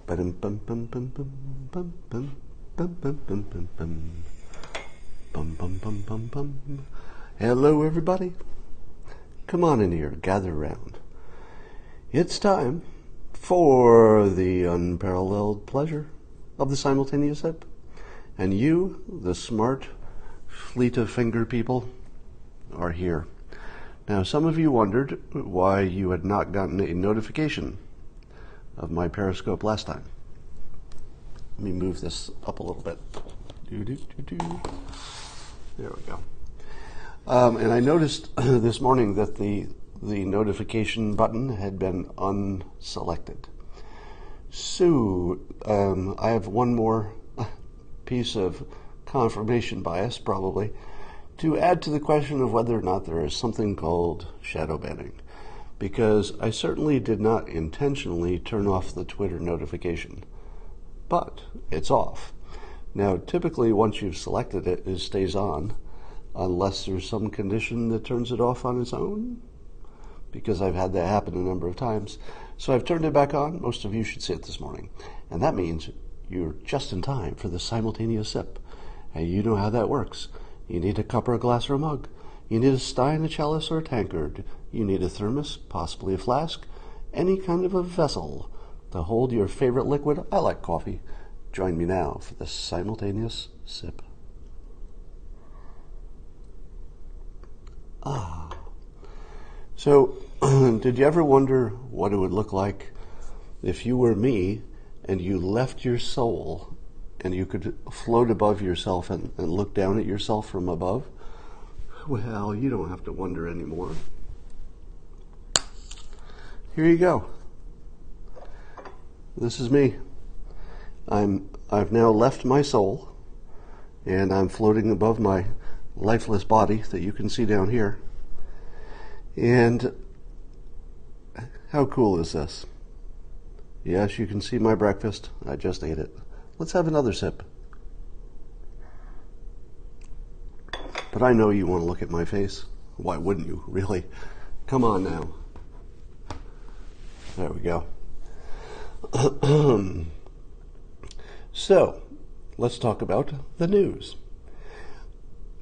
Bum bum bum bum bum bum bum bum bum bum bum bum bum bum bum bum bum. Hello, everybody. Come on in here, gather around. It's time for the unparalleled pleasure of the simultaneous sip. And you, the smart fleet of finger people, are here. Now, some of you wondered why you had not gotten a notification of my Periscope last time. Let me move this up a little bit. There we go. And I noticed this morning that the notification button had been unselected. So I have one more piece of confirmation bias, probably, to add to the question of whether or not there is something called shadow banning. Because I certainly did not intentionally turn off the Twitter notification, but it's off. Now, typically, once you've selected it, it stays on, unless there's some condition that turns it off on its own, because I've had that happen a number of times. So I've turned it back on. Most of you should see it this morning. And that means you're just in time for the simultaneous sip. And you know how that works. You need a cup or a glass or a mug. You need a stein, a chalice, or a tankard. You need a thermos, possibly a flask, any kind of a vessel to hold your favorite liquid. I like coffee. Join me now for the simultaneous sip. So, did you ever wonder what it would look like if you were me and you left your soul and you could float above yourself and look down at yourself from above? Well, you don't have to wonder anymore. Here you go. This is me. I've now left my soul, and I'm floating above my lifeless body that you can see down here. And how cool is this? Yes, you can see my breakfast. I just ate it. Let's have another sip. But I know you want to look at my face. Why wouldn't you, really? Come on now. There we go. So, let's talk about the news.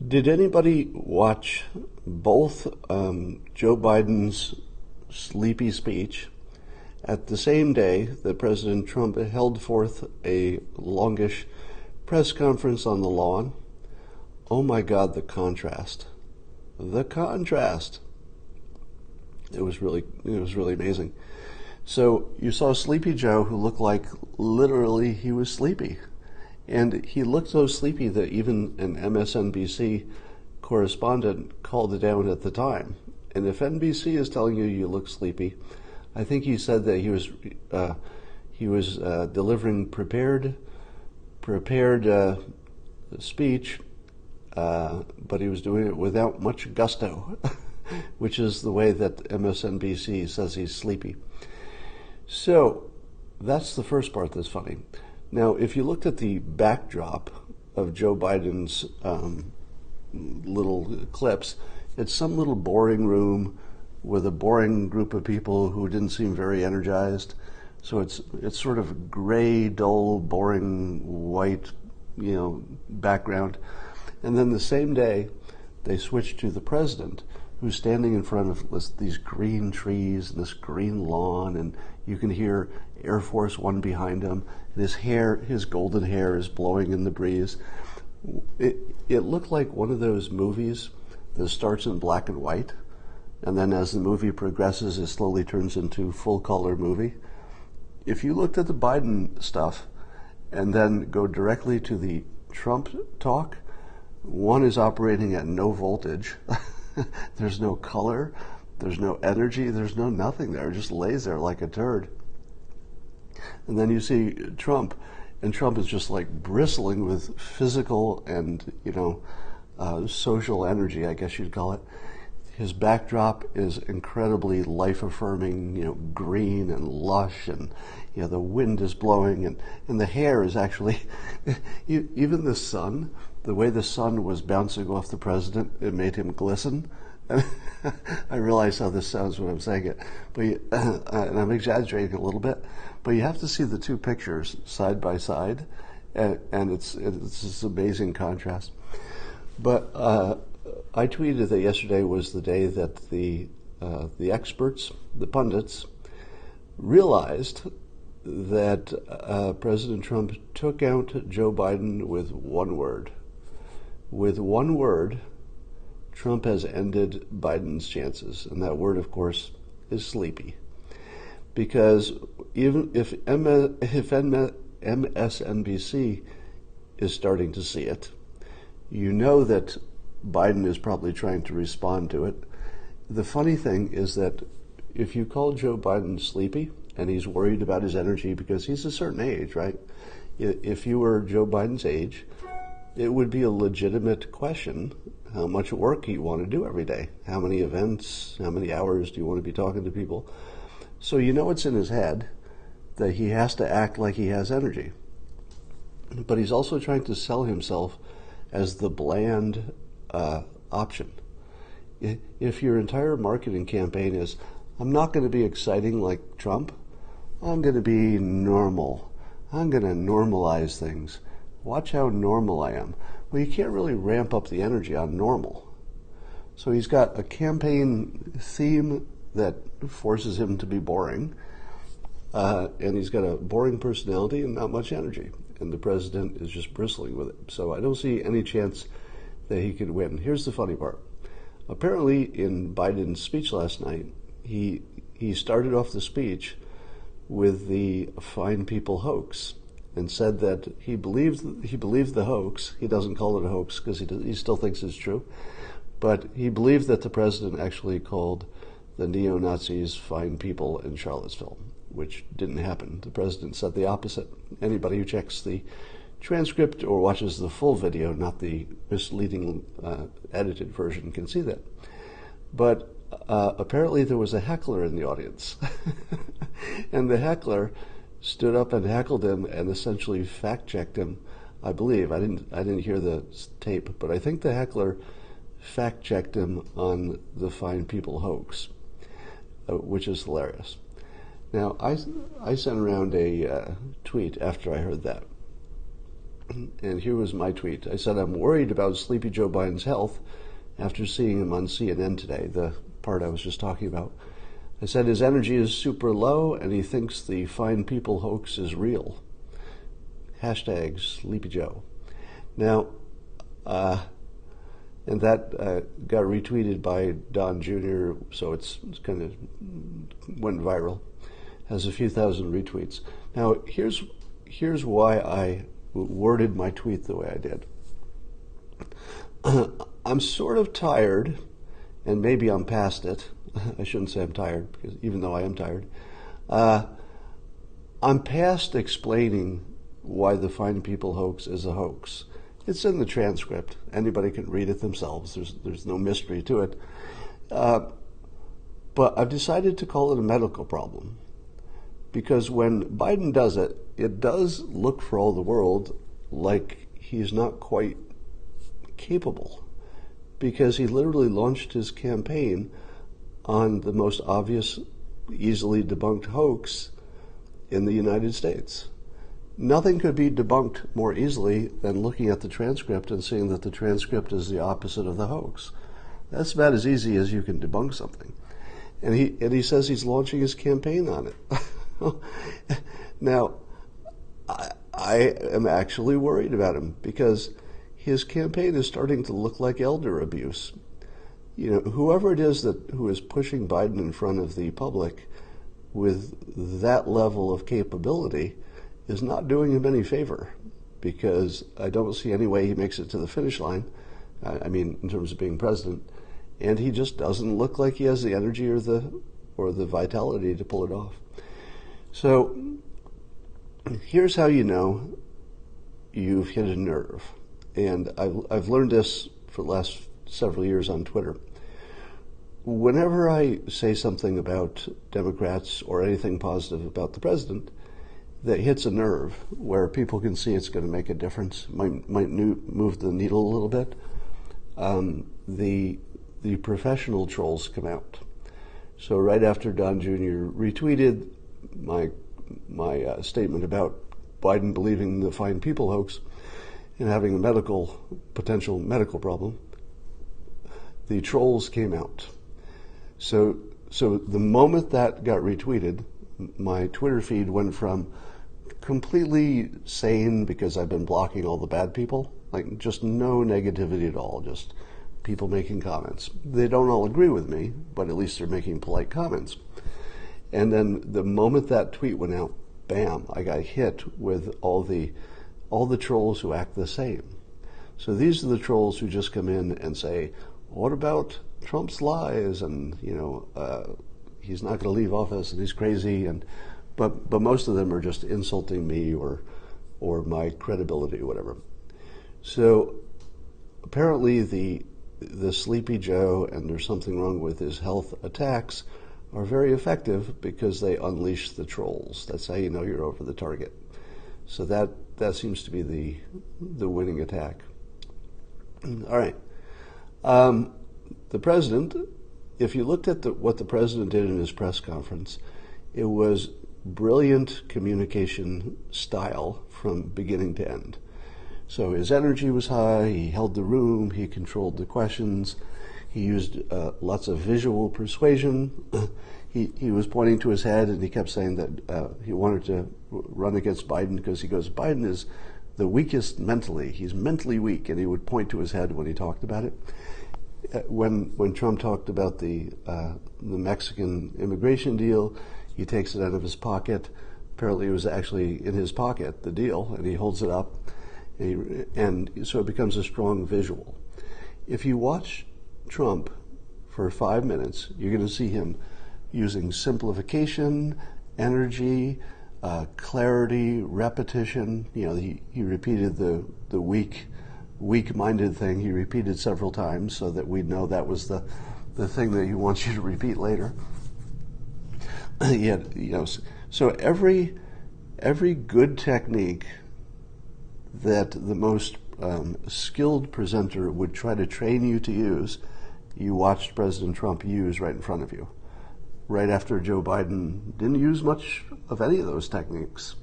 Did anybody watch both Joe Biden's sleepy speech at the same day that President Trump held forth a longish press conference on the lawn? Oh my God, the contrast. The contrast. It was really amazing. So you saw Sleepy Joe, who looked like literally he was sleepy. And he looked so sleepy that even an MSNBC correspondent called it down at the time. And if NBC is telling you you look sleepy, I think he said that he was delivering prepared speech, but he was doing it without much gusto, which is the way that MSNBC says he's sleepy. So that's the first part that's funny. Now, if you looked at the backdrop of Joe Biden's little clips, it's some little boring room with a boring group of people who didn't seem very energized. So it's sort of gray, dull, boring, white, background. And then the same day, they switched to the president, who's standing in front of these green trees and this green lawn, and you can hear Air Force One behind him. And his golden hair is blowing in the breeze. It looked like one of those movies that starts in black and white, and then as the movie progresses, it slowly turns into full color movie. If you looked at the Biden stuff and then go directly to the Trump talk, one is operating at no voltage. There's no color, there's no energy, there's no nothing there. It just lays there like a turd. And then you see Trump, and Trump is just like bristling with physical and, social energy, I guess you'd call it. His backdrop is incredibly life-affirming, green and lush, and the wind is blowing, and the hair is actually, even the sun, the way the sun was bouncing off the president, it made him glisten. I realize how this sounds when I'm saying it, and I'm exaggerating a little bit, but you have to see the two pictures side by side, and it's this amazing contrast. But I tweeted that yesterday was the day that the experts, the pundits, realized that President Trump took out Joe Biden with one word. With one word, Trump has ended Biden's chances. And that word, of course, is sleepy. Because even if MSNBC is starting to see it, you know that Biden is probably trying to respond to it. The funny thing is that if you call Joe Biden sleepy, and he's worried about his energy because he's a certain age, right? If you were Joe Biden's age, it would be a legitimate question how much work you want to do every day. How many events, how many hours do you want to be talking to people? So you know it's in his head that he has to act like he has energy. But he's also trying to sell himself as the bland option. If your entire marketing campaign is, I'm not going to be exciting like Trump, I'm going to be normal. I'm going to normalize things. Watch how normal I am. Well, you can't really ramp up the energy on normal. So he's got a campaign theme that forces him to be boring, and he's got a boring personality and not much energy. And the president is just bristling with it. So I don't see any chance that he could win. Here's the funny part. Apparently, in Biden's speech last night, he started off the speech with the Fine People hoax and said that he believed the hoax. He doesn't call it a hoax because he still thinks it's true, but he believed that the president actually called the neo-Nazis fine people in Charlottesville, which didn't happen. The president said the opposite. Anybody who checks the transcript or watches the full video, not the misleading edited version, can see that. But apparently there was a heckler in the audience. And the heckler stood up and heckled him and essentially fact-checked him, I believe. I didn't hear the tape, but I think the heckler fact-checked him on the Fine People hoax, which is hilarious. Now, I sent around a tweet after I heard that. And here was my tweet. I said, I'm worried about sleepy Joe Biden's health after seeing him on CNN today, the part I was just talking about. I said his energy is super low and he thinks the Fine People hoax is real. Hashtag Sleepy Joe. Now, and that got retweeted by Don Jr., so it's kind of went viral. Has a few thousand retweets. Now, here's why I worded my tweet the way I did. I'm sort of tired, and maybe I'm past it. I shouldn't say I'm tired, because even though I am tired. I'm past explaining why the Fine People hoax is a hoax. It's in the transcript. Anybody can read it themselves. There's no mystery to it. But I've decided to call it a medical problem. Because when Biden does it, it does look for all the world like he's not quite capable. Because he literally launched his campaign on the most obvious, easily debunked hoax in the United States. Nothing could be debunked more easily than looking at the transcript and seeing that the transcript is the opposite of the hoax. That's about as easy as you can debunk something. And he says he's launching his campaign on it. Now, I am actually worried about him because his campaign is starting to look like elder abuse. You know, whoever it is who is pushing Biden in front of the public with that level of capability is not doing him any favor, because I don't see any way he makes it to the finish line. I mean, in terms of being president, and he just doesn't look like he has the energy or the vitality to pull it off. So here's how you know you've hit a nerve, and I've learned this for the last several years on Twitter. Whenever I say something about Democrats or anything positive about the president that hits a nerve where people can see it's going to make a difference, might move the needle a little bit, the the professional trolls come out. So right after Don Jr. retweeted my statement about Biden believing the Fine People hoax and having a potential medical problem, the trolls came out. So the moment that got retweeted, my Twitter feed went from completely sane because I've been blocking all the bad people, like just no negativity at all, just people making comments. They don't all agree with me, but at least they're making polite comments. And then the moment that tweet went out, bam, I got hit with all the trolls who act the same. So these are the trolls who just come in and say, what about Trump's lies? And, he's not going to leave office and he's crazy. But most of them are just insulting me or my credibility or whatever. So apparently the Sleepy Joe and there's something wrong with his health attacks are very effective because they unleash the trolls. That's how you know you're over the target. So that seems to be the winning attack. All right. The president, if you looked at what the president did in his press conference, it was brilliant communication style from beginning to end. So his energy was high, he held the room, he controlled the questions, he used lots of visual persuasion. He was pointing to his head and he kept saying that he wanted to run against Biden because he goes, Biden is the weakest mentally. He's mentally weak, and he would point to his head when he talked about it. When Trump talked about the Mexican immigration deal, he takes it out of his pocket. Apparently it was actually in his pocket, the deal, and he holds it up. And so it becomes a strong visual. If you watch Trump for 5 minutes, you're going to see him using simplification, energy, clarity, repetition. He repeated the weak-minded thing. He repeated several times so that we'd know that was the thing that he wants you to repeat later. So every good technique that the most skilled presenter would try to train you to use, you watched President Trump use right in front of you. Right after Joe Biden didn't use much of any of those techniques.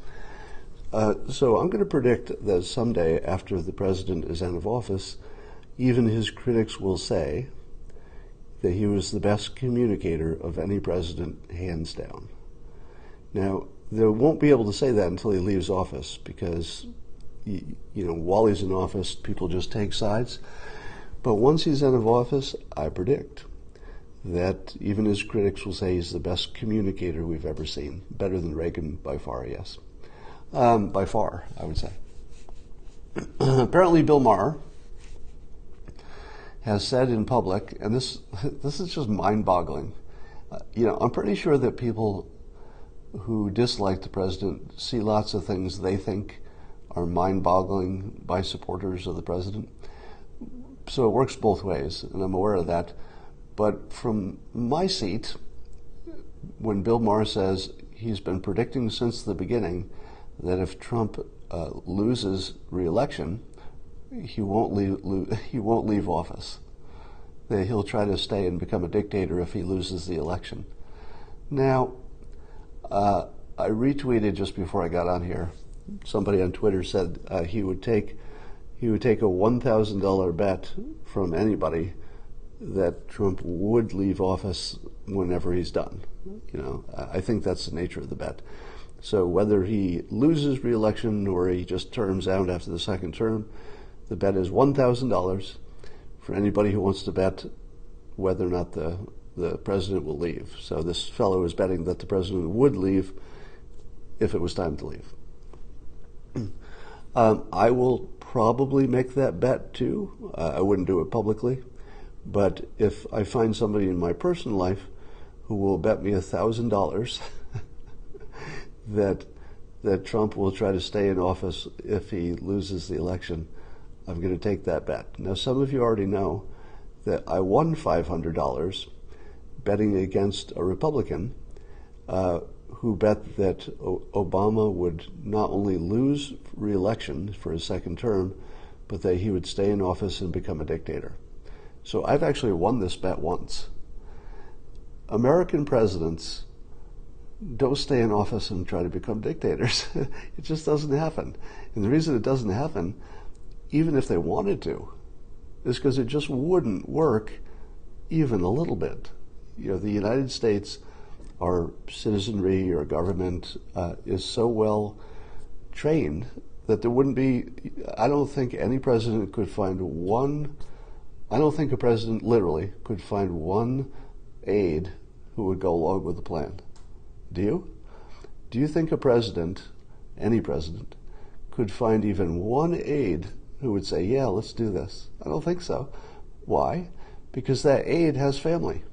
So I'm going to predict that someday after the president is out of office, even his critics will say that he was the best communicator of any president, hands down. Now, they won't be able to say that until he leaves office because, while he's in office, people just take sides. But once he's out of office, I predict that even his critics will say he's the best communicator we've ever seen. Better than Reagan by far, yes. By far, I would say. Apparently Bill Maher has said in public, and this is just mind-boggling. I'm pretty sure that people who dislike the president see lots of things they think are mind-boggling by supporters of the president. So it works both ways, and I'm aware of that. But from my seat, when Bill Maher says he's been predicting since the beginning that if Trump loses re-election, he won't leave office. That he'll try to stay and become a dictator if he loses the election. Now, I retweeted just before I got on here. Somebody on Twitter said he would take a $1,000 bet from anybody that Trump would leave office whenever he's done. I think that's the nature of the bet. So whether he loses re-election or he just terms out after the second term, the bet is $1,000 for anybody who wants to bet whether or not the president will leave. So this fellow is betting that the president would leave if it was time to leave. I will probably make that bet too. I wouldn't do it publicly. But if I find somebody in my personal life who will bet me $1,000 that Trump will try to stay in office if he loses the election, I'm going to take that bet. Now, some of you already know that I won $500 betting against a Republican who bet that Obama would not only lose re-election for his second term, but that he would stay in office and become a dictator. So I've actually won this bet once. American presidents don't stay in office and try to become dictators. It just doesn't happen. And the reason it doesn't happen, even if they wanted to, is because it just wouldn't work even a little bit. You know, the United States, our citizenry, our government is so well trained that there wouldn't be, I don't think any president could find one, I don't think a president literally could find one aide who would go along with the plan. Do you? Do you think a president, any president, could find even one aide who would say, yeah, let's do this? I don't think so. Why? Because that aide has family.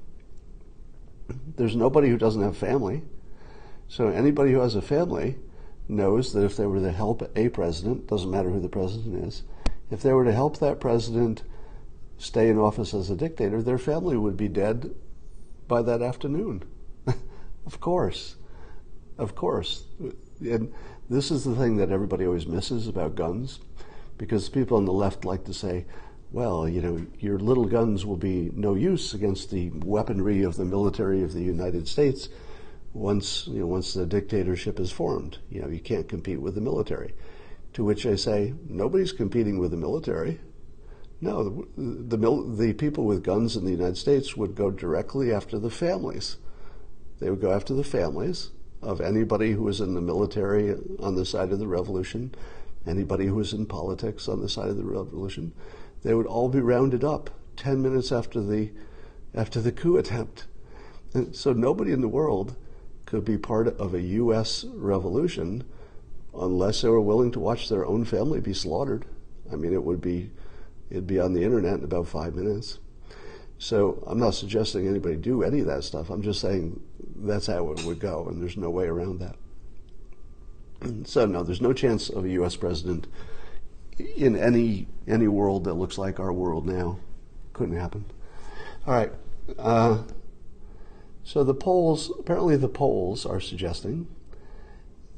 There's nobody who doesn't have family. So anybody who has a family knows that if they were to help a president, doesn't matter who the president is, if they were to help that president stay in office as a dictator, their family would be dead by that afternoon. Of course. Of course. And this is the thing that everybody always misses about guns, because people on the left like to say, well, you know, your little guns will be no use against the weaponry of the military of the United States once the dictatorship is formed. You know, you can't compete with the military. To which I say, nobody's competing with the military. No, the people with guns in the United States would go directly after the families. They would go after the families of anybody who was in the military on the side of the revolution, anybody who was in politics on the side of the revolution. They would all be rounded up 10 minutes after the coup attempt. And so nobody in the world could be part of a U.S. revolution unless they were willing to watch their own family be slaughtered. I mean, it'd be on the internet in about 5 minutes. So I'm not suggesting anybody do any of that stuff. I'm just saying that's how it would go, and there's no way around that. So no, there's no chance of a U.S. president in any world that looks like our world now. Couldn't happen. All right. So apparently the polls are suggesting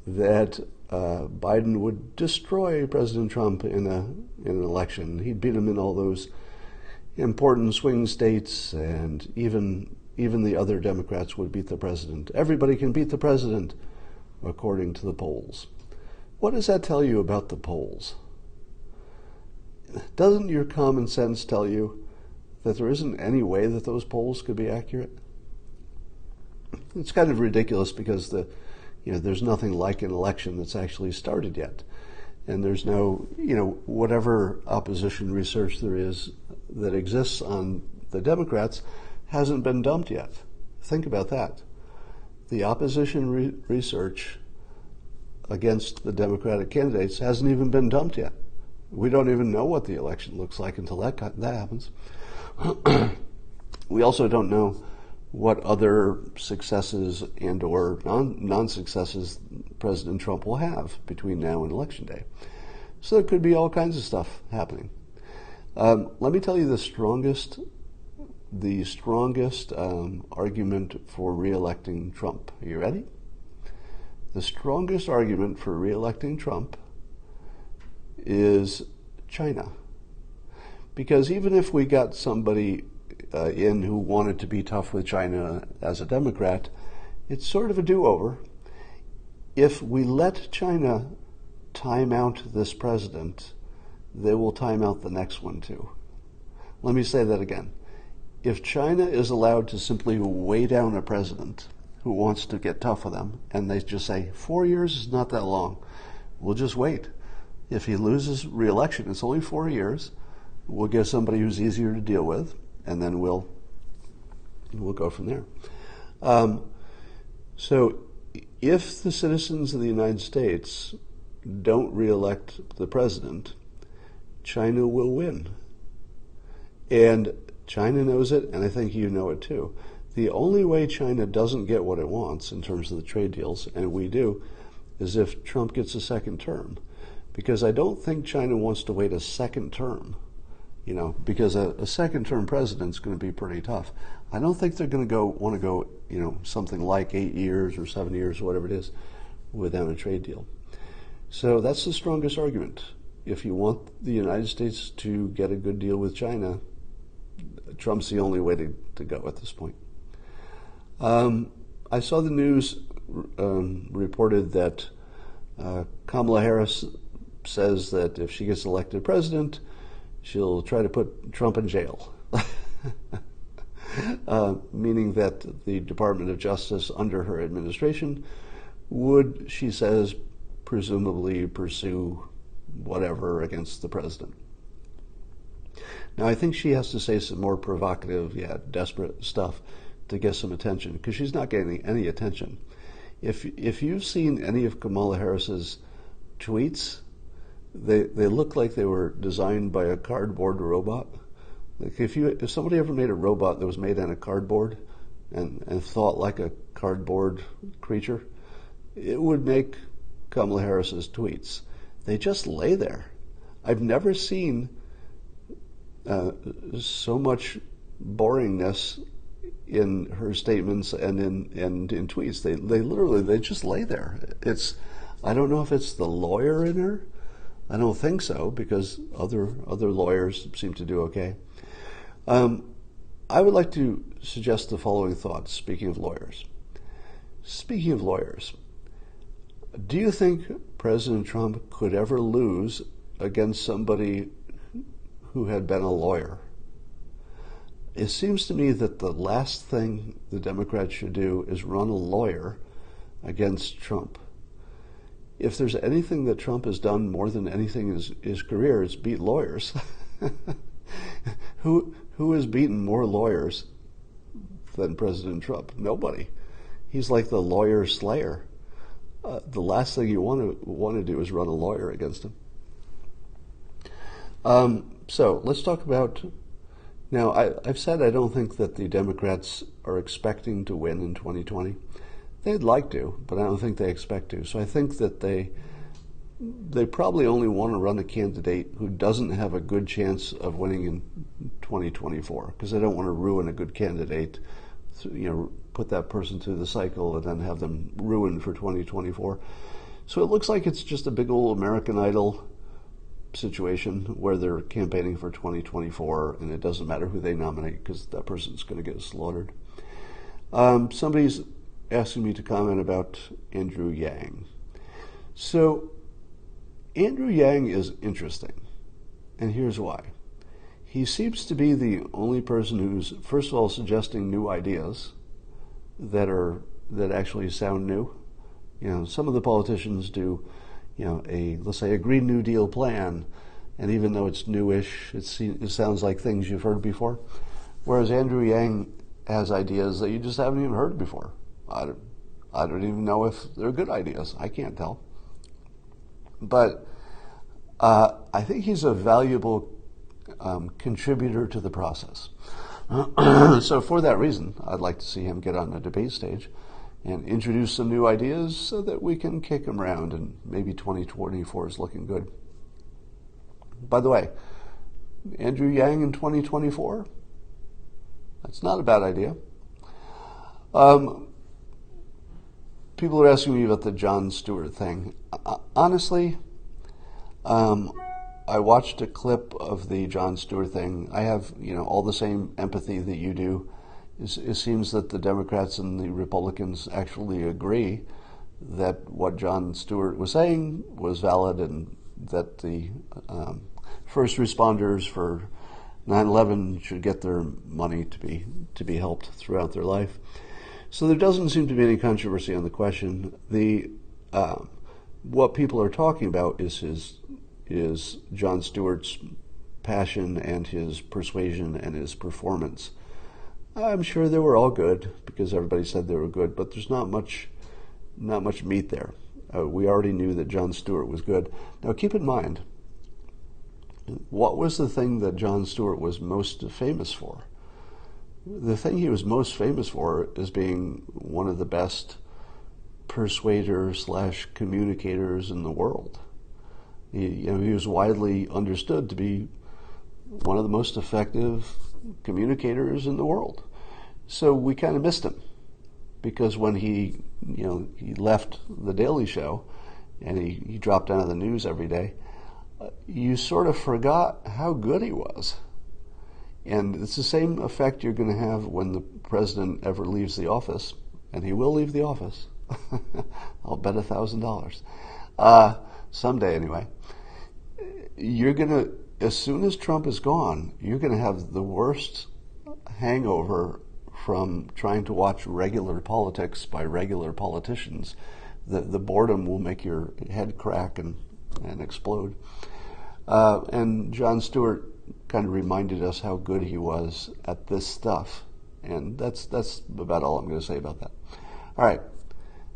that Biden would destroy President Trump in an election. He'd beat him in all those important swing states, and even the other Democrats would beat the president. Everybody can beat the president, according to the polls. What does that tell you about the polls? Doesn't your common sense tell you that there isn't any way that those polls could be accurate? It's kind of ridiculous because there's nothing like an election that's actually started yet. And there's no, whatever opposition research there is that exists on the Democrats hasn't been dumped yet. Think about that. The opposition research against the Democratic candidates hasn't even been dumped yet. We don't even know what the election looks like until that happens. We also don't know what other successes and or non-successes President Trump will have between now and Election Day. So there could be all kinds of stuff happening. Let me tell you the strongest argument for re-electing Trump. Are you ready? The strongest argument for re-electing Trump is China. Because even if we got somebody in who wanted to be tough with China as a Democrat, it's sort of a do-over. If we let China time out this president, they will time out the next one too. Let me say that again. If China is allowed to simply weigh down a president who wants to get tough with them, and they just say, 4 years is not that long, we'll just wait. If he loses re-election, it's only 4 years, we'll get somebody who's easier to deal with, and then we'll go from there. So if the citizens of the United States don't re-elect the president, China will win. And China knows it, and I think you know it too. The only way China doesn't get what it wants in terms of the trade deals, and we do, is if Trump gets a second term. Because I don't think China wants to wait a second term, because a second term president's going to be pretty tough. I don't think they're going to want to go, something like 8 years or 7 years or whatever it is without a trade deal. So that's the strongest argument. If you want the United States to get a good deal with China, Trump's the only way to go at this point. I saw the news reported that Kamala Harris says that if she gets elected president, she'll try to put Trump in jail. Meaning that the Department of Justice under her administration would, she says, presumably pursue whatever against the president. Now, I think she has to say some more provocative, desperate stuff to get some attention, because she's not getting any attention. If you've seen any of Kamala Harris's tweets, they look like they were designed by a cardboard robot. Like if somebody ever made a robot that was made out of cardboard and thought like a cardboard creature, it would make Kamala Harris's tweets. They just lay there. I've never seen so much boringness in her statements and in tweets. They literally just lay there. I don't know if it's the lawyer in her. I don't think so, because other lawyers seem to do okay. I would like to suggest the following thoughts. Speaking of lawyers, do you think President Trump could ever lose against somebody who had been a lawyer? It seems to me that the last thing the Democrats should do is run a lawyer against Trump. If there's anything that Trump has done more than anything in his career, it's beat lawyers. Who has beaten more lawyers than President Trump? Nobody. He's like the lawyer slayer. The last thing you want to do is run a lawyer against him. So let's talk about. Now, I've said I don't think that the Democrats are expecting to win in 2020. They'd like to, but I don't think they expect to. So I think that they probably only want to run a candidate who doesn't have a good chance of winning in 2024, because they don't want to ruin a good candidate, put that person through the cycle and then have them ruined for 2024. So it looks like it's just a big old American Idol situation where they're campaigning for 2024, and it doesn't matter who they nominate because that person's going to get slaughtered. Somebody's asking me to comment about Andrew Yang. So Andrew Yang is interesting, and here's why. He seems to be the only person who's, first of all, suggesting new ideas that actually sound new. Some of the politicians do, let's say a Green New Deal plan, and even though it's newish, it sounds like things you've heard before. Whereas Andrew Yang has ideas that you just haven't even heard before. I don't even know if they're good ideas. I can't tell. But I think he's a valuable contributor to the process. So for that reason, I'd like to see him get on the debate stage and introduce some new ideas so that we can kick him around, and maybe 2024 is looking good. By the way, Andrew Yang in 2024? That's not a bad idea. People are asking me about the Jon Stewart thing. Honestly, I watched a clip of the Jon Stewart thing. I have, all the same empathy that you do. It seems that the Democrats and the Republicans actually agree that what Jon Stewart was saying was valid, and that the first responders for 9/11 should get their money to be helped throughout their life. So there doesn't seem to be any controversy on the question. What people are talking about is Jon Stewart's passion and his persuasion and his performance. I'm sure they were all good because everybody said they were good, but there's not much meat there. We already knew that Jon Stewart was good. Now keep in mind, what was the thing that Jon Stewart was most famous for? The thing he was most famous for is being one of the best persuaders/communicators in the world. He was widely understood to be one of the most effective communicators in the world. So we kind of missed him, because when he left The Daily Show and he dropped out of the news every day, you sort of forgot how good he was. And it's the same effect you're going to have when the president ever leaves the office, and he will leave the office. I'll bet $1,000. Someday anyway. You're going to, as soon as Trump is gone, you're going to have the worst hangover from trying to watch regular politics by regular politicians. The boredom will make your head crack and explode. And Jon Stewart kind of reminded us how good he was at this stuff. And that's about all I'm going to say about that. All right.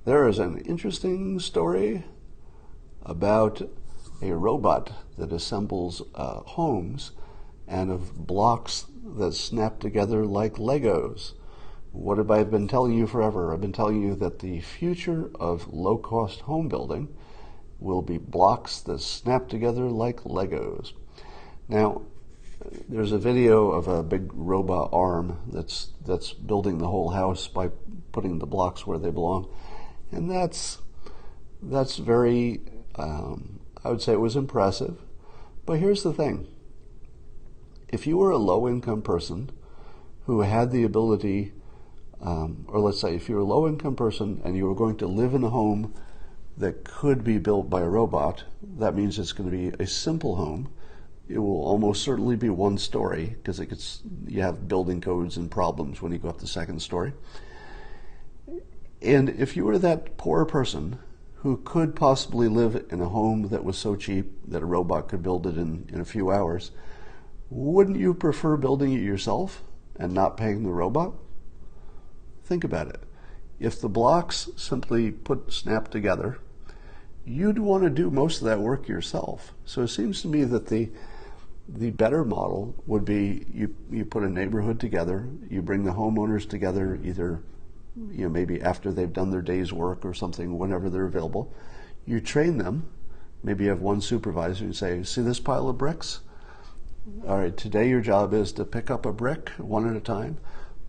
There is an interesting story about a robot that assembles homes and of blocks that snap together like Legos. What have I been telling you forever? I've been telling you that the future of low-cost home building will be blocks that snap together like Legos. Now, there's a video of a big robot arm that's building the whole house by putting the blocks where they belong, and that's very, I would say it was impressive. But here's the thing. If you were a low-income person who had the ability, or let's say if you're a low-income person and you were going to live in a home that could be built by a robot, that means it's going to be a simple home. It will almost certainly be one story because you have building codes and problems when you go up the second story. And if you were that poor person who could possibly live in a home that was so cheap that a robot could build it in a few hours, wouldn't you prefer building it yourself and not paying the robot? Think about it. If the blocks simply snap together, you'd want to do most of that work yourself. So it seems to me that the better model would be you put a neighborhood together, you bring the homeowners together either maybe after they've done their day's work or something, whenever they're available. You train them. Maybe you have one supervisor and say, see this pile of bricks? All right, today your job is to pick up a brick one at a time,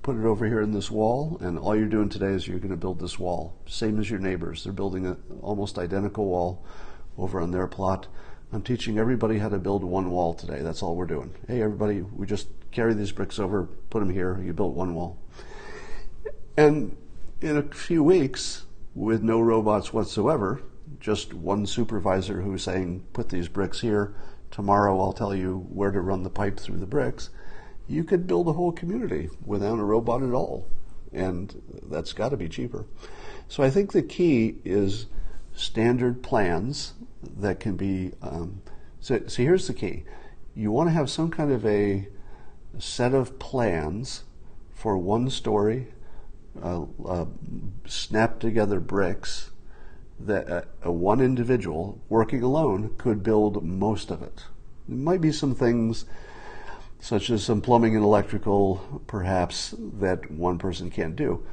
put it over here in this wall, and all you're doing today is you're going to build this wall. Same as your neighbors. They're building an almost identical wall over on their plot. I'm teaching everybody how to build one wall today. That's all we're doing. Hey, everybody, we just carry these bricks over, put them here, you built one wall. And in a few weeks, with no robots whatsoever, just one supervisor who's saying, put these bricks here, tomorrow I'll tell you where to run the pipe through the bricks, you could build a whole community without a robot at all. And that's got to be cheaper. So I think the key is standard plans that can be, so here's the key. You want to have some kind of a set of plans for one story, snap together bricks that one individual working alone could build most of it. There might be some things such as some plumbing and electrical perhaps that one person can't do,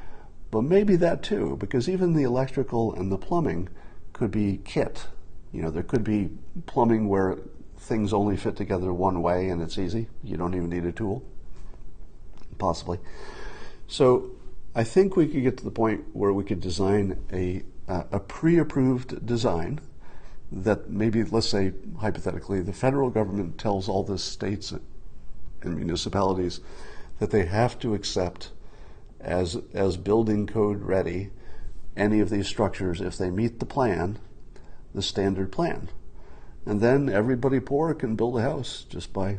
but maybe that too, because even the electrical and the plumbing could be kit. There could be plumbing where things only fit together one way and it's easy. You don't even need a tool, possibly. So I think we could get to the point where we could design a pre-approved design that maybe, let's say, hypothetically, the federal government tells all the states and municipalities that they have to accept as building code ready any of these structures if they meet the plan, the standard plan. And then everybody poor can build a house just by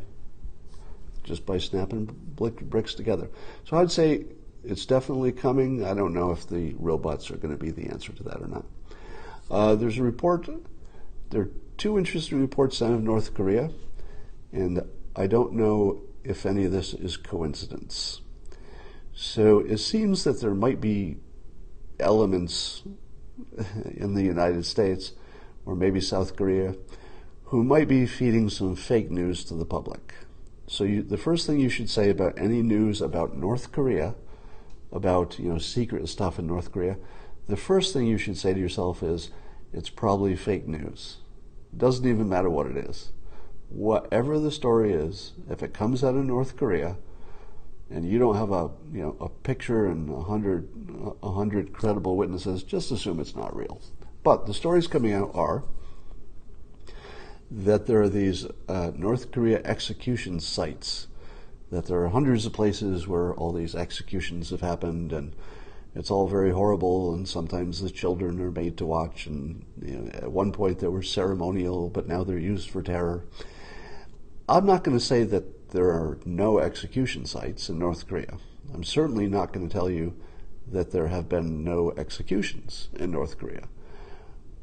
snapping bricks together. So I'd say it's definitely coming. I don't know if the robots are going to be the answer to that or not. There's a report. There are two interesting reports out of North Korea, and I don't know if any of this is coincidence. So it seems that there might be elements in the United States, or maybe South Korea, who might be feeding some fake news to the public. So the first thing you should say about any news about North Korea, about secret stuff in North Korea, the first thing you should say to yourself is, it's probably fake news. It doesn't even matter what it is. Whatever the story is, if it comes out of North Korea, and you don't have a picture and 100 credible witnesses, just assume it's not real. But the stories coming out are that there are these North Korea execution sites that there are hundreds of places where all these executions have happened, and it's all very horrible, and sometimes the children are made to watch, and at one point they were ceremonial, but now they're used for terror. I'm not going to say that there are no execution sites in North Korea. I'm certainly not going to tell you that there have been no executions in North Korea.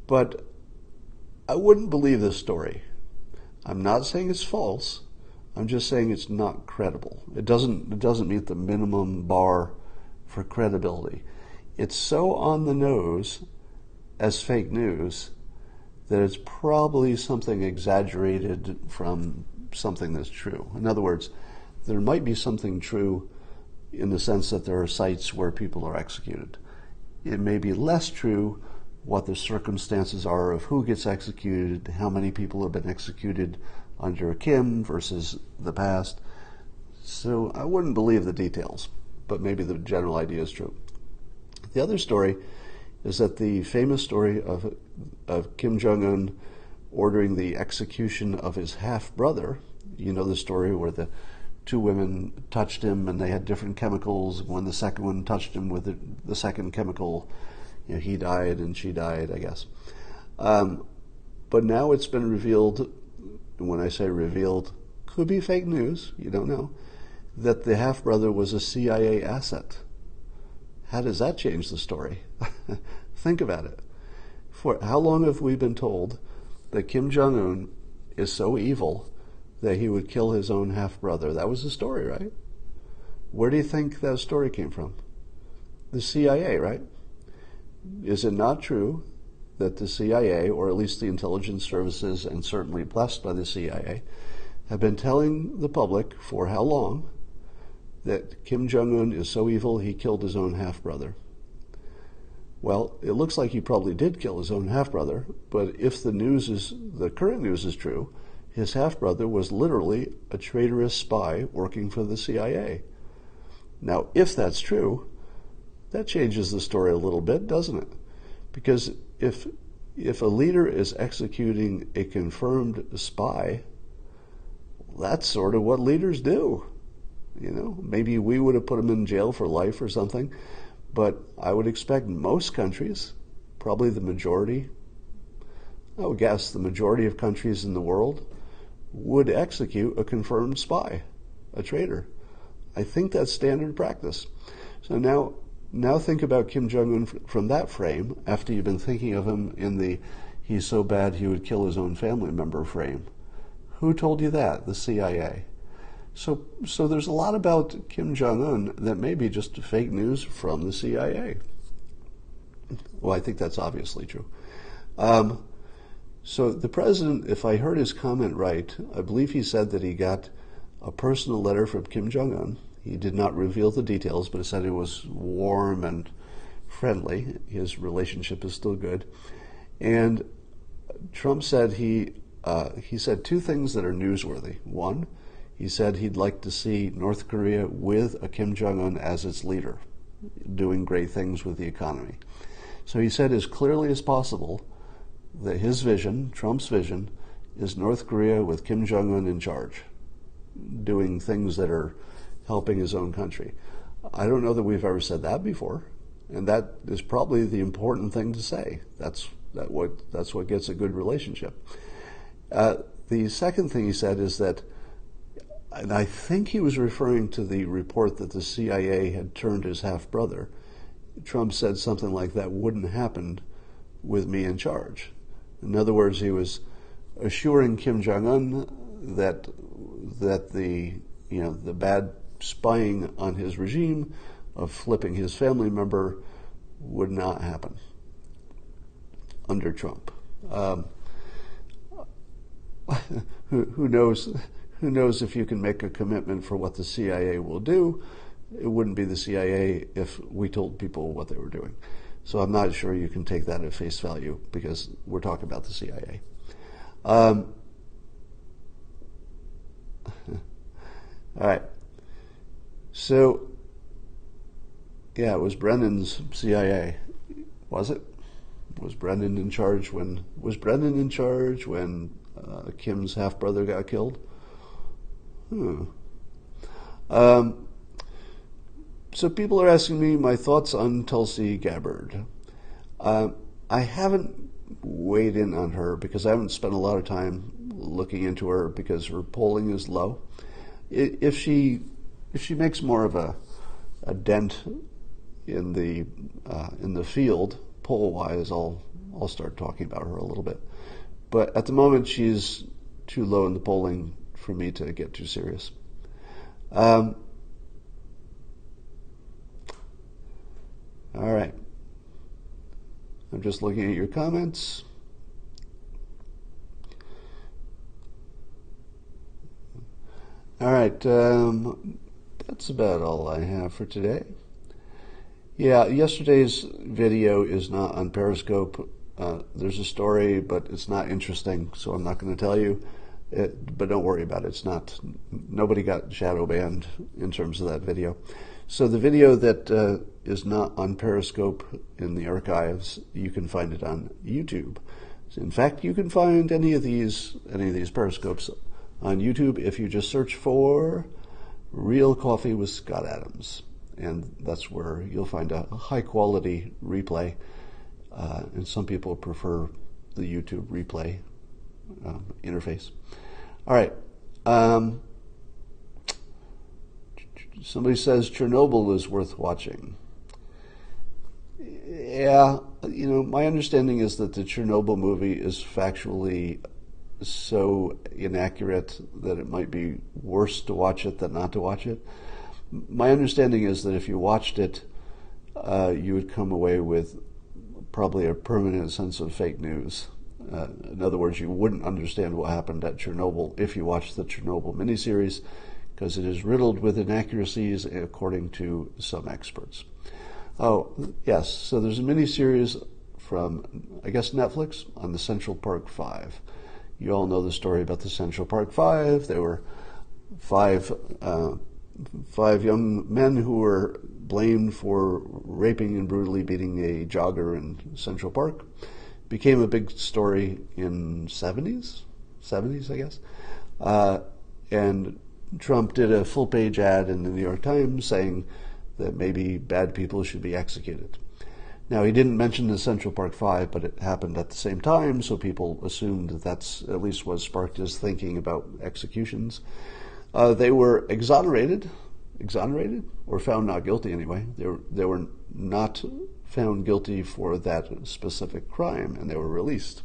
But I wouldn't believe this story. I'm not saying it's false. I'm just saying it's not credible. It doesn't meet the minimum bar for credibility. It's so on the nose as fake news that it's probably something exaggerated from something that's true. In other words, there might be something true in the sense that there are sites where people are executed. It may be less true what the circumstances are of who gets executed, how many people have been executed under Kim versus the past. So I wouldn't believe the details, but maybe the general idea is true. The other story is that the famous story of Kim Jung Un ordering the execution of his half-brother. You know the story where the two women touched him and they had different chemicals. When the second one touched him with the second chemical, he died and she died, I guess. But now it's been revealed, and when I say revealed, could be fake news, you don't know, that the half-brother was a CIA asset. How does that change the story? Think about it. For how long have we been told that Kim Jong Un is so evil that he would kill his own half-brother? That was the story, right? Where do you think that story came from? The CIA, right? Is it not true that the CIA, or at least the intelligence services, and certainly blessed by the CIA, have been telling the public for how long that Kim Jong Un is so evil he killed his own half-brother? Well, it looks like he probably did kill his own half-brother, but if the current news is true, his half-brother was literally a traitorous spy working for the CIA. Now, if that's true, that changes the story a little bit, doesn't it? Because if a leader is executing a confirmed spy, that's sort of what leaders do. Maybe we would have put him in jail for life or something, but I would expect most countries, probably the majority, I would guess the majority of countries in the world, would execute a confirmed spy, a traitor. I think that's standard practice. So now think about Kim Jong-un from that frame, after you've been thinking of him in the he's so bad he would kill his own family member frame. Who told you that? The CIA. So there's a lot about Kim Jong-un that may be just fake news from the CIA. Well, I think that's obviously true. So the president, if I heard his comment right, I believe he said that he got a personal letter from Kim Jong-un. He did not reveal the details, but he said it was warm and friendly. His relationship is still good. And Trump said he said two things that are newsworthy. One, he said he'd like to see North Korea with a Kim Jong-un as its leader, doing great things with the economy. So he said as clearly as possible that his vision, Trump's vision, is North Korea with Kim Jong-un in charge, doing things that are helping his own country. I don't know that we've ever said that before, and that is probably the important thing to say. That's what gets a good relationship. The second thing he said is that, and I think he was referring to the report that the CIA had turned his half-brother. Trump said something like that wouldn't happen with me in charge. In other words, he was assuring Kim Jong-un that the bad spying on his regime of flipping his family member would not happen under Trump. Who knows if you can make a commitment for what the CIA will do? It wouldn't be the CIA if we told people what they were doing. So I'm not sure you can take that at face value because we're talking about the CIA. All right. So, yeah, it was Brennan's CIA, was it? Was Brennan in charge when Kim's half-brother got killed? Um, so people are asking me my thoughts on Tulsi Gabbard. I haven't weighed in on her because I haven't spent a lot of time looking into her because her polling is low. If she makes more of a dent in the field, poll wise, I'll start talking about her a little bit. But at the moment, she's too low in the polling for me to get too serious. All right. I'm just looking at your comments. All right. That's about all I have for today. Yeah, yesterday's video is not on Periscope. There's a story, but it's not interesting, so I'm not going to tell you. But don't worry about it. It's not. Nobody got shadow banned in terms of that video. So the video that is not on Periscope in the archives, you can find it on YouTube. In fact, you can find any of these Periscopes on YouTube if you just search for Real Coffee with Scott Adams. And that's where you'll find a high-quality replay. And some people prefer the YouTube replay interface. All right. Somebody says Chernobyl is worth watching. Yeah, my understanding is that the Chernobyl movie is factually so inaccurate that it might be worse to watch it than not to watch it. My understanding is that if you watched it, you would come away with probably a permanent sense of fake news. In other words, you wouldn't understand what happened at Chernobyl if you watched the Chernobyl miniseries, because it is riddled with inaccuracies according to some experts. Oh, yes, so there's a miniseries from, I guess, Netflix on the Central Park Five. You all know the story about the Central Park Five. They were five young men who were blamed for raping and brutally beating a jogger in Central Park. Became a big story in 70s, I guess. And Trump did a full-page ad in the New York Times saying that maybe bad people should be executed. Now, he didn't mention the Central Park Five, but it happened at the same time, so people assumed that that's at least what sparked his thinking about executions. They were exonerated, or found not guilty anyway. They were not found guilty for that specific crime, and they were released.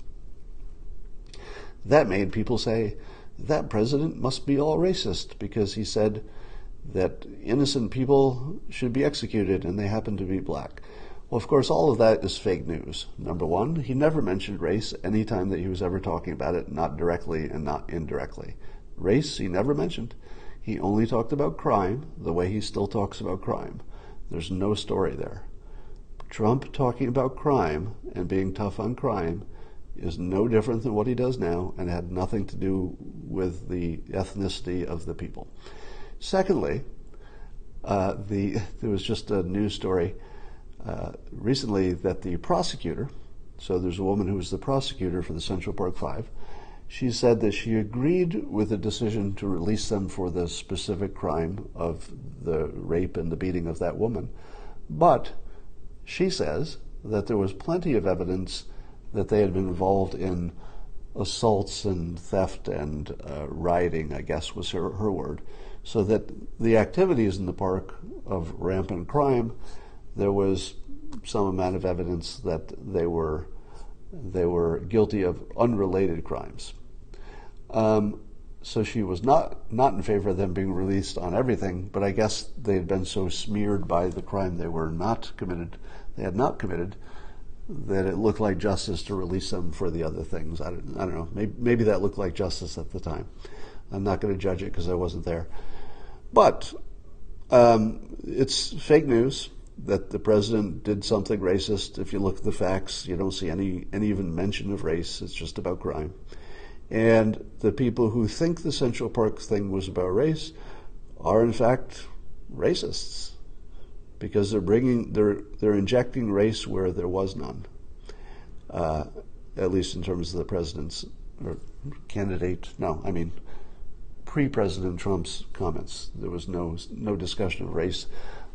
That made people say, that president must be all racist, because he said that innocent people should be executed, and they happen to be black. Well, of course, all of that is fake news. Number one, he never mentioned race any time that he was ever talking about it, not directly and not indirectly. Race, he never mentioned. He only talked about crime the way he still talks about crime. There's no story there. Trump talking about crime and being tough on crime is no different than what he does now, and had nothing to do with the ethnicity of the people. Secondly, there was just a news story recently that the prosecutor, so there's a woman who was the prosecutor for the Central Park Five, she said that she agreed with the decision to release them for the specific crime of the rape and the beating of that woman. But she says that there was plenty of evidence that they had been involved in assaults and theft and rioting, I guess was her word. So that the activities in the park of rampant crime, there was some amount of evidence that they were guilty of unrelated crimes. So she was not in favor of them being released on everything, but I guess they had been so smeared by the crime they had not committed, that it looked like justice to release them for the other things. I don't know. Maybe that looked like justice at the time. I'm not going to judge it because I wasn't there. But it's fake news that the president did something racist. If you look at the facts, you don't see any even mention of race. It's just about crime. And the people who think the Central Park thing was about race are in fact racists, because they're injecting race where there was none, at least in terms of the president's or candidate. No, I mean pre-President Trump's comments. There was no discussion of race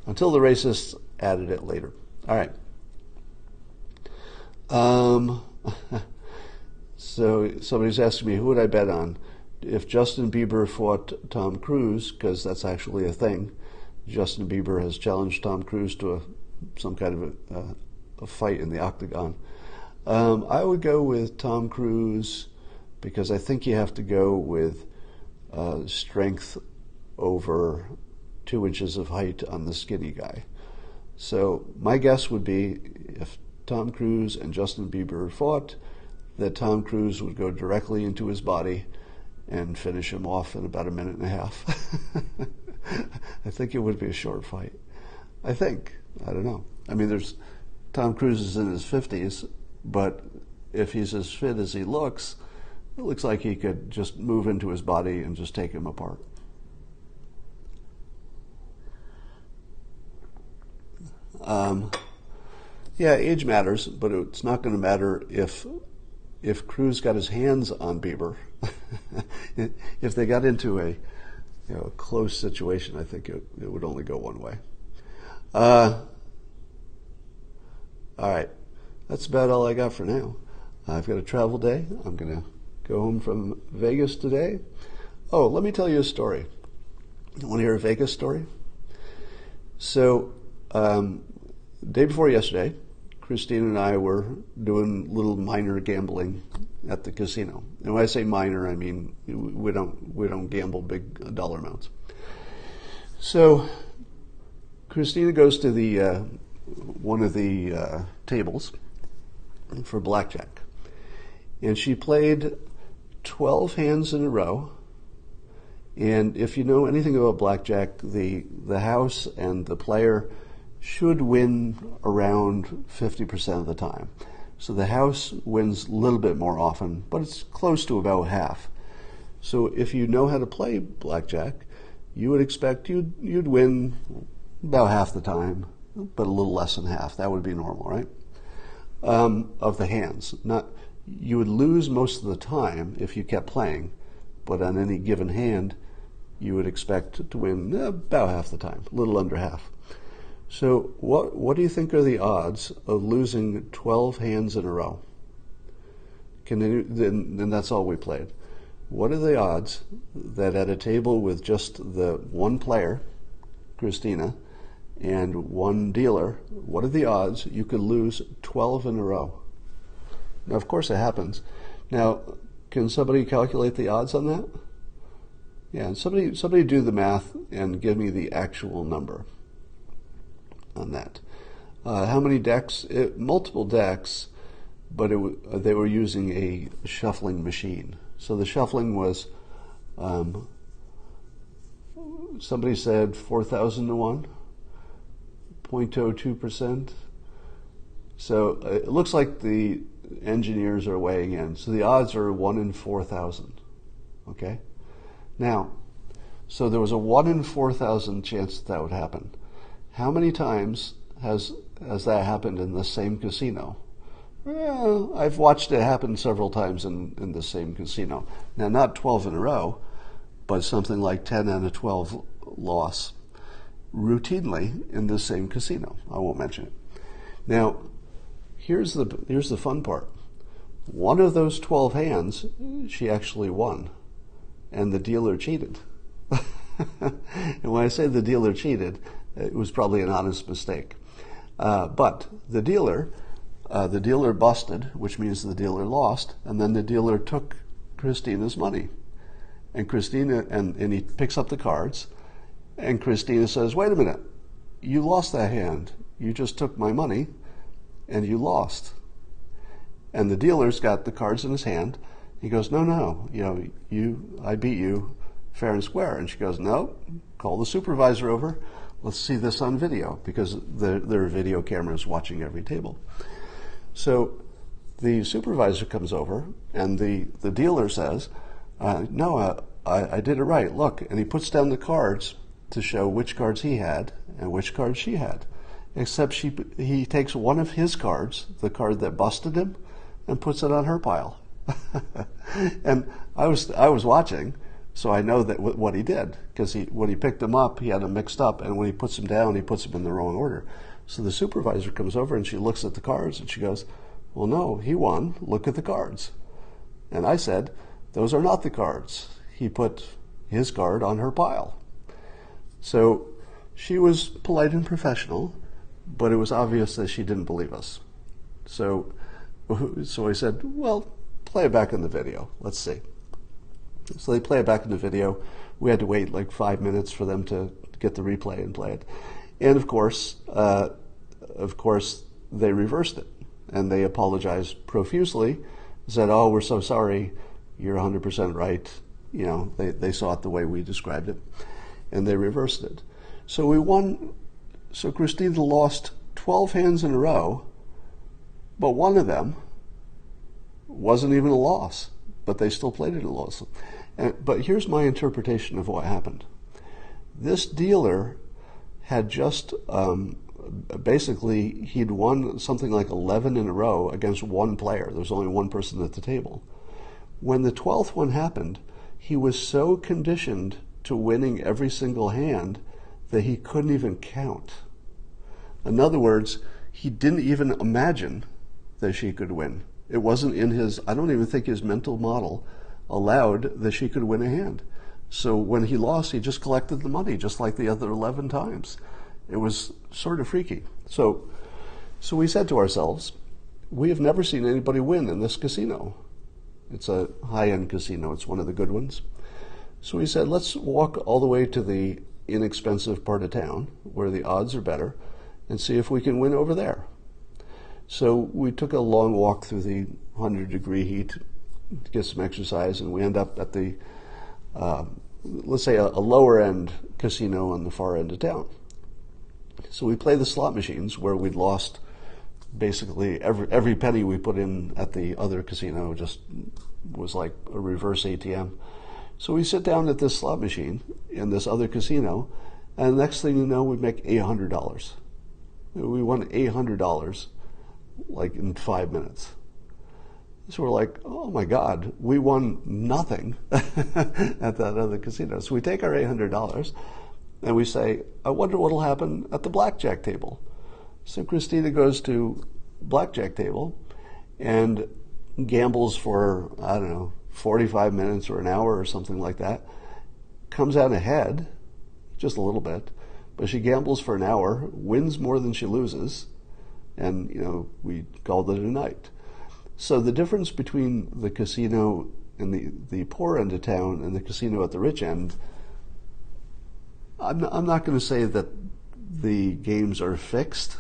until the racists added it later. All right. So somebody's asking me, who would I bet on? If Justin Bieber fought Tom Cruise, because that's actually a thing. Justin Bieber has challenged Tom Cruise to some kind of a fight in the Octagon. I would go with Tom Cruise because I think you have to go with strength over 2 inches of height on the skinny guy. So my guess would be if Tom Cruise and Justin Bieber fought, that Tom Cruise would go directly into his body and finish him off in about a minute and a half. I think it would be a short fight. I think. I don't know. I mean, Tom Cruise is in his 50s, but if he's as fit as he looks, it looks like he could just move into his body and just take him apart. Yeah, age matters, but it's not going to matter if Cruz got his hands on Bieber. If they got into a close situation, I think it would only go one way. All right, that's about all I got for now. I've got a travel day. I'm going to go home from Vegas today. Oh, let me tell you a story. You want to hear a Vegas story? So, day before yesterday, Christine and I were doing little minor gambling at the casino. And when I say minor, I mean we don't gamble big dollar amounts. So Christina goes to the one of the tables for blackjack, and she played 12 hands in a row. And if you know anything about blackjack, the house and the player should win around 50% of the time. So the house wins a little bit more often, but it's close to about half. So if you know how to play blackjack, you would expect you'd win about half the time, but a little less than half. That would be normal, right? Of the hands. You would lose most of the time if you kept playing, but on any given hand, you would expect to win about half the time, a little under half. So what do you think are the odds of losing 12 hands in a row? Then that's all we played. What are the odds that at a table with just the one player, Christina, and one dealer, what are the odds you could lose 12 in a row? Now, of course it happens. Now, can somebody calculate the odds on that? Yeah, somebody do the math and give me the actual number on that. How many decks? Multiple decks, but they were using a shuffling machine. So the shuffling was, somebody said 4,000 to 1, 0.02%. So it looks like the engineers are weighing in. So the odds are 1 in 4,000. Okay? Now, so there was a 1 in 4,000 chance that would happen. How many times has that happened in the same casino? Well, I've watched it happen several times in the same casino. Now, not 12 in a row, but something like 10 out of 12 loss routinely in the same casino. I won't mention it. Now, here's the fun part. One of those 12 hands, she actually won, and the dealer cheated. And when I say the dealer cheated, it was probably an honest mistake. But the dealer busted, which means the dealer lost, and then the dealer took Christina's money. And Christina, and he picks up the cards, and Christina says, wait a minute, you lost that hand. You just took my money, and you lost. And the dealer's got the cards in his hand. He goes, no, I beat you fair and square. And she goes, no, call the supervisor over. Let's see this on video, because there are video cameras watching every table. So the supervisor comes over, and the dealer says, no, I did it right, look. And he puts down the cards to show which cards he had and which cards she had. Except he takes one of his cards, the card that busted him, and puts it on her pile. And I was watching, So I know that what he did, because when he picked them up, he had them mixed up, and when he puts them down, he puts them in the wrong order. So the supervisor comes over and she looks at the cards and she goes, well, no, he won. Look at the cards. And I said, those are not the cards. He put his card on her pile. So she was polite and professional, but it was obvious that she didn't believe us. So I said, well, play it back in the video. Let's see. So they play it back in the video. We had to wait like 5 minutes for them to get the replay and play it. And of course, they reversed it. And they apologized profusely, said, oh, we're so sorry. You're 100% right. You know, they saw it the way we described it. And they reversed it. So we won. So Christina lost 12 hands in a row, but one of them wasn't even a loss, but they still played it a loss. But here's my interpretation of what happened. This dealer had just, basically, he'd won something like 11 in a row against one player. There was only one person at the table. When the 12th one happened, he was so conditioned to winning every single hand that he couldn't even count. In other words, he didn't even imagine that she could win. It wasn't in his, I don't even think his mental model allowed that she could win a hand. So when he lost, he just collected the money, just like the other 11 times. It was sort of freaky. So we said to ourselves, we have never seen anybody win in this casino. It's a high-end casino. It's one of the good ones. So we said, let's walk all the way to the inexpensive part of town where the odds are better and see if we can win over there. So we took a long walk through the 100-degree heat to get some exercise, and we end up at the, let's say, a lower-end casino on the far end of town. So we play the slot machines where we'd lost basically every penny we put in at the other casino just was like a reverse ATM. So we sit down at this slot machine in this other casino, and the next thing you know, we make $800. We won $800 like in 5 minutes. So we're like, oh my God, we won nothing at that other casino. So we take our $800 and we say, I wonder what'll happen at the blackjack table. So Christina goes to blackjack table and gambles for, I don't know, 45 minutes or an hour or something like that. Comes out ahead, just a little bit, but she gambles for an hour, wins more than she loses, and, you know, we called it a night. So the difference between the casino in the poor end of town and the casino at the rich end, I'm not going to say that the games are fixed.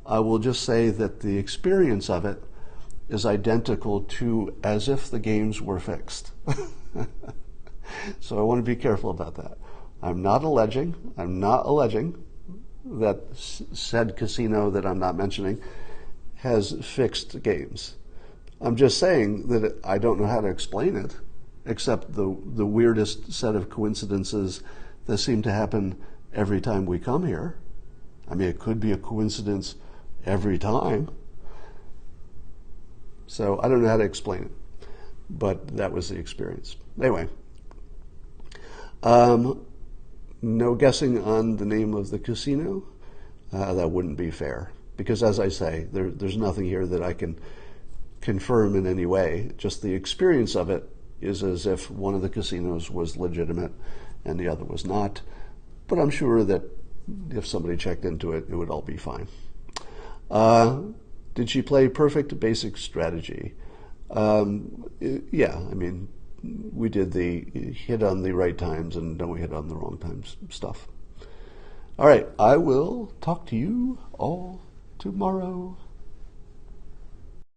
I will just say that the experience of it is identical to as if the games were fixed. So I want to be careful about that. I'm not alleging that said casino that I'm not mentioning has fixed games. I'm just saying that I don't know how to explain it, except the weirdest set of coincidences that seem to happen every time we come here. I mean, it could be a coincidence every time. So I don't know how to explain it, but that was the experience. Anyway, no guessing on the name of the casino. That wouldn't be fair, because as I say, there's nothing here that I can confirm in any way. Just the experience of it is as if one of the casinos was legitimate and the other was not. But I'm sure that if somebody checked into it, it would all be fine. Did she play perfect basic strategy? Yeah, I mean, we did the hit on the right times and don't we hit on the wrong times stuff. All right, I will talk to you all tomorrow.